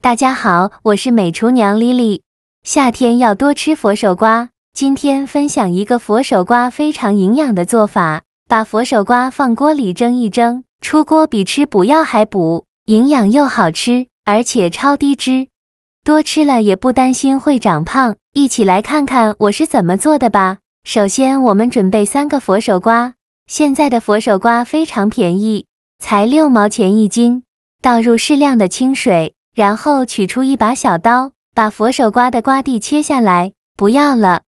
大家好，我是美厨娘 Lily。夏天要多吃佛手瓜，今天分享一个佛手瓜非常营养的做法。把佛手瓜放锅里蒸一蒸，出锅比吃补药还补，营养又好吃，而且超低脂，多吃了也不担心会长胖。一起来看看我是怎么做的吧。首先我们准备3个佛手瓜，现在的佛手瓜非常便宜，才6毛钱一斤。倒入适量的清水，然后取出一把小刀，把佛手瓜的瓜蒂切下来，不要了。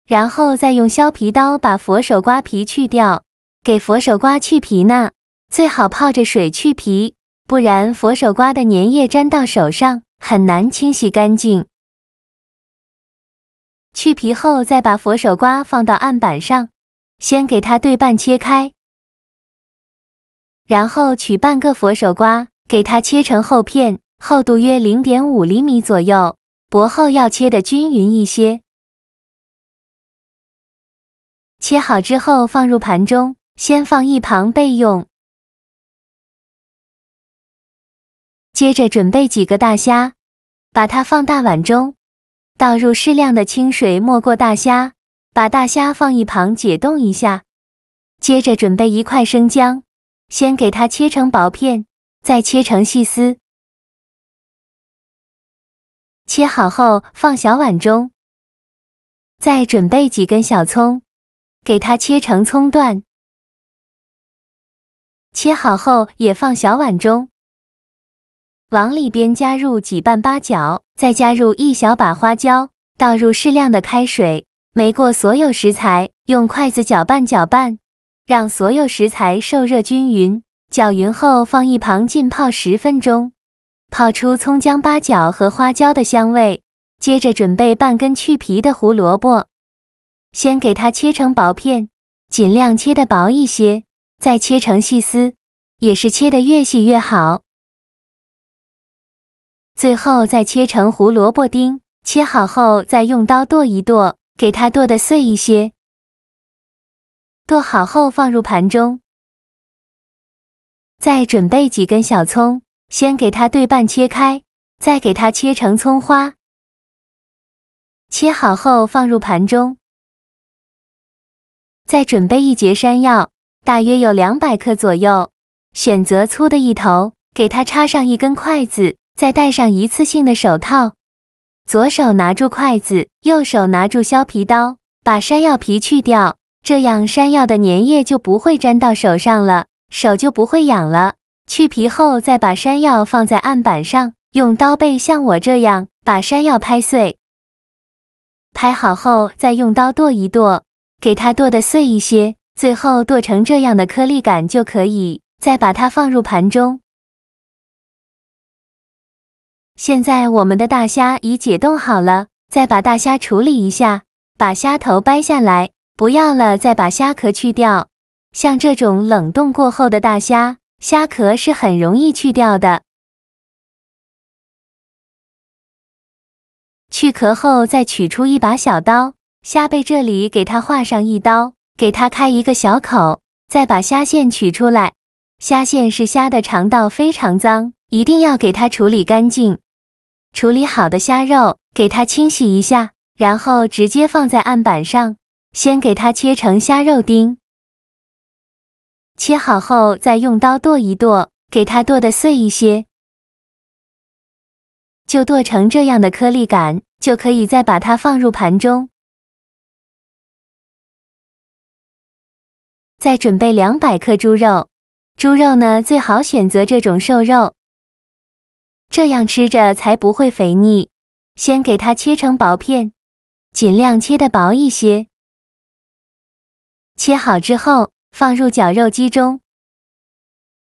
然后再用削皮刀把佛手瓜皮去掉。给佛手瓜去皮呢，最好泡着水去皮，不然佛手瓜的粘液粘到手上，很难清洗干净。去皮后再把佛手瓜放到案板上，先给它对半切开，然后取半个佛手瓜，给它切成厚片，厚度约 0.5厘米左右，薄厚要切得均匀一些。切好之后放入盘中，先放一旁备用。接着准备几个大虾，把它放大碗中，倒入适量的清水没过大虾，把大虾放一旁解冻一下。接着准备1块生姜，先给它切成薄片，再切成细丝。切好后放小碗中，再准备几根小葱，给它切成葱段。切好后也放小碗中，往里边加入几瓣八角，再加入1小把花椒，倒入适量的开水，没过所有食材，用筷子搅拌搅拌，让所有食材受热均匀。搅匀后放一旁浸泡10分钟，泡出葱姜八角和花椒的香味。接着准备半根去皮的胡萝卜，先给它切成薄片，尽量切得薄一些，再切成细丝，也是切得越细越好。最后再切成胡萝卜丁，切好后再用刀剁一剁，给它剁得碎一些。剁好后放入盘中，再准备几根小葱，先给它对半切开，再给它切成葱花。切好后放入盘中，再准备1节山药，大约有200克左右，选择粗的一头，给它插上1根筷子，再戴上一次性的手套。左手拿住筷子，右手拿住削皮刀，把山药皮去掉，这样山药的粘液就不会粘到手上了，手就不会痒了。去皮后再把山药放在案板上，用刀背像我这样把山药拍碎。拍好后再用刀剁一剁，给它剁得碎一些，最后剁成这样的颗粒感就可以，再把它放入盘中。现在我们的大虾已解冻好了，再把大虾处理一下，把虾头掰下来，不要了再把虾壳去掉。像这种冷冻过后的大虾，虾壳是很容易去掉的。去壳后再取出一把小刀，虾背这里给它划上一刀，给它开一个小口，再把虾线取出来。虾线是虾的肠道，非常脏，一定要给它处理干净。处理好的虾肉，给它清洗一下，然后直接放在案板上，先给它切成虾肉丁。切好后再用刀剁一剁，给它剁得碎一些，就剁成这样的颗粒感，就可以再把它放入盘中。再准备200克猪肉，猪肉呢最好选择这种瘦肉，这样吃着才不会肥腻。先给它切成薄片，尽量切得薄一些。切好之后放入绞肉机中，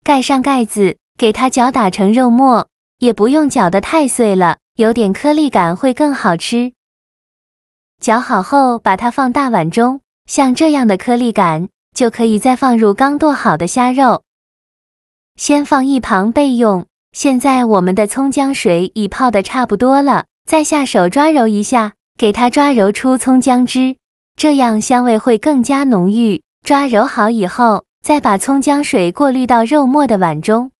盖上盖子，给它搅打成肉末，也不用搅得太碎了，有点颗粒感会更好吃。搅好后把它放大碗中，像这样的颗粒感，就可以再放入刚剁好的虾肉，先放一旁备用。现在我们的葱姜水已泡得差不多了，再下手抓揉一下，给它抓揉出葱姜汁，这样香味会更加浓郁。抓揉好以后，再把葱姜水过滤到肉末的碗中，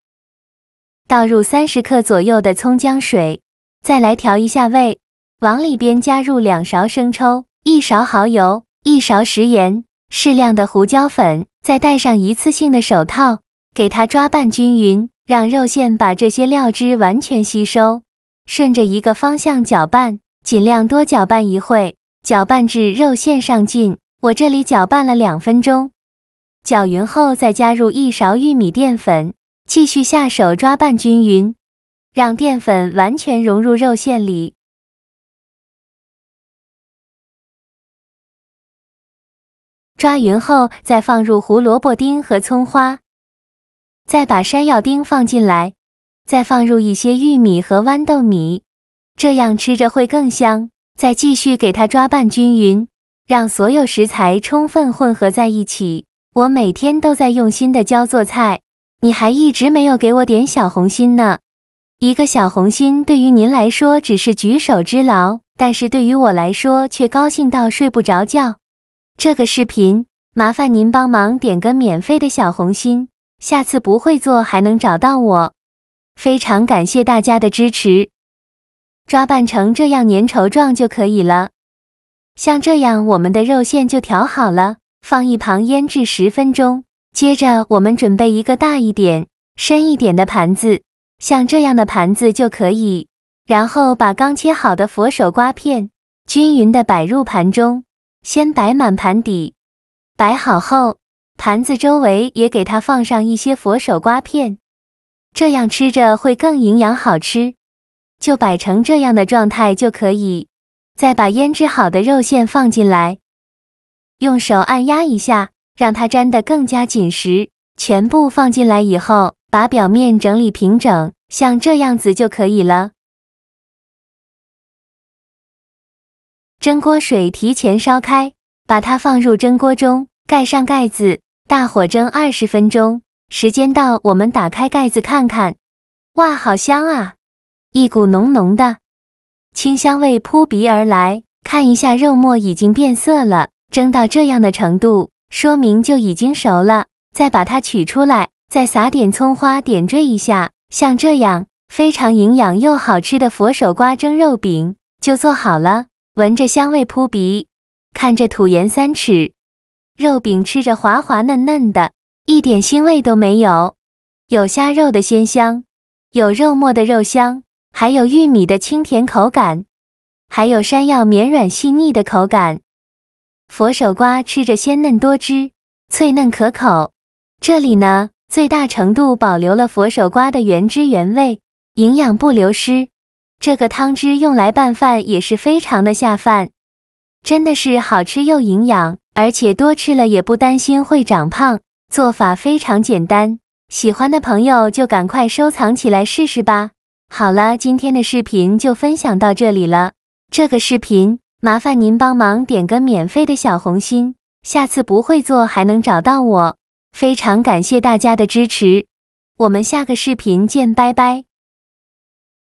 倒入30克左右的葱姜水，再来调一下味，往里边加入2勺生抽、1勺蚝油、1勺食盐、适量的胡椒粉，再戴上一次性的手套，给它抓拌均匀，让肉馅把这些料汁完全吸收。顺着一个方向搅拌，尽量多搅拌一会，搅拌至肉馅上劲。我这里搅拌了2分钟，搅匀后再加入1勺玉米淀粉，继续下手抓拌均匀，让淀粉完全融入肉馅里。抓匀后再放入胡萝卜丁和葱花，再把山药丁放进来，再放入一些玉米和豌豆米，这样吃着会更香。再继续给它抓拌均匀，让所有食材充分混合在一起。我每天都在用心的教做菜，你还一直没有给我点小红心呢。一个小红心对于您来说只是举手之劳，但是对于我来说却高兴到睡不着觉。这个视频麻烦您帮忙点个免费的小红心，下次不会做还能找到我。非常感谢大家的支持。抓拌成这样粘稠状就可以了。像这样我们的肉馅就调好了，放一旁腌制10分钟。接着我们准备一个大一点、深一点的盘子，像这样的盘子就可以。然后把刚切好的佛手瓜片均匀地摆入盘中，先摆满盘底。摆好后，盘子周围也给它放上一些佛手瓜片，这样吃着会更营养好吃。就摆成这样的状态就可以。再把腌制好的肉馅放进来，用手按压一下，让它粘得更加紧实。全部放进来以后，把表面整理平整，像这样子就可以了。蒸锅水提前烧开，把它放入蒸锅中，盖上盖子，大火蒸20分钟。时间到，我们打开盖子看看，哇，好香啊！一股浓浓的清香味扑鼻而来。看一下肉末已经变色了，蒸到这样的程度，说明就已经熟了。再把它取出来，再撒点葱花点缀一下，像这样非常营养又好吃的佛手瓜蒸肉饼就做好了。闻着香味扑鼻，看着吐盐3尺，肉饼吃着滑滑嫩嫩的，一点腥味都没有，有虾肉的鲜香，有肉末的肉香，还有玉米的清甜口感，还有山药绵软细腻的口感。佛手瓜吃着鲜嫩多汁，脆嫩可口。这里呢，最大程度保留了佛手瓜的原汁原味，营养不流失。这个汤汁用来拌饭也是非常的下饭，真的是好吃又营养，而且多吃了也不担心会长胖。做法非常简单，喜欢的朋友就赶快收藏起来试试吧。好了，今天的视频就分享到这里了。这个视频麻烦您帮忙点个免费的小红心，下次不会做还能找到我。非常感谢大家的支持，我们下个视频见，拜拜。